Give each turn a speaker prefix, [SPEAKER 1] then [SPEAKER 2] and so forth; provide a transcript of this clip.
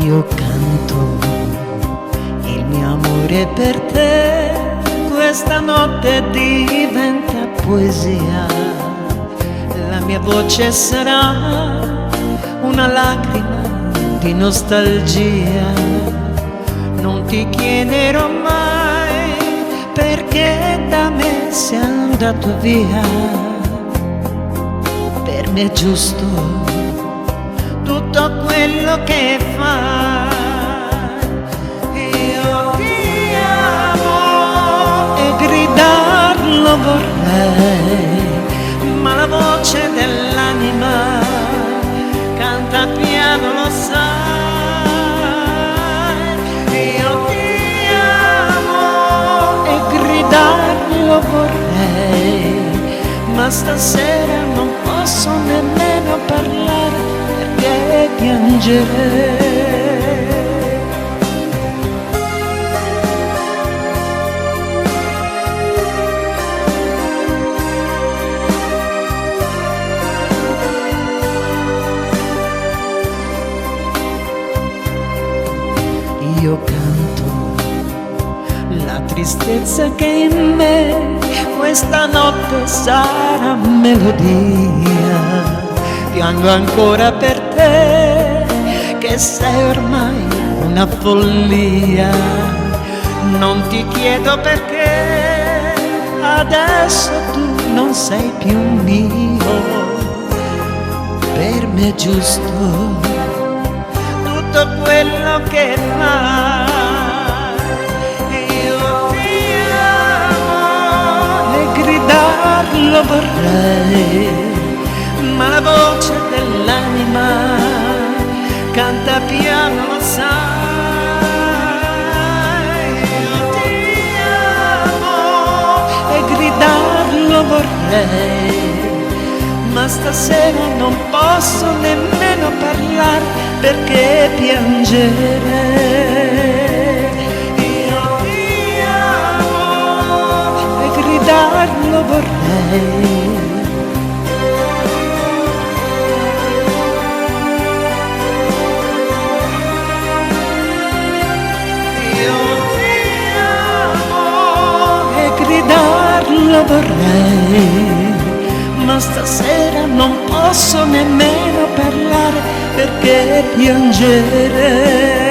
[SPEAKER 1] Io canto il mio amore per te, questa notte diventa poesia. La mia voce sarà una lacrima di nostalgia. Non ti chiederò mai perché da me sei andato via. Per me è giusto tutto quello che fai. Io ti amo e gridarlo vorrei, ma la voce dell'anima canta piano, lo sai. Io ti amo e gridarlo vorrei, ma stasera non posso nemmeno parlare perché piangerei. Io canto la tristezza che in me questa notte sarà melodia. Piango ancora per te che sei ormai una follia. Non ti chiedo perché adesso tu non sei più mio. Per me è giusto tutto quello che fai. Io ti amo e gridarlo vorrei, ma la voce dell'anima canta piano, lo sai. Io ti amo e gridarlo vorrei, ma stasera non posso nemmeno parlare perché piangerei. Io ti amo e gridarlo vorrei, gridarlo vorrei, ma stasera non posso nemmeno parlare perché piangerei.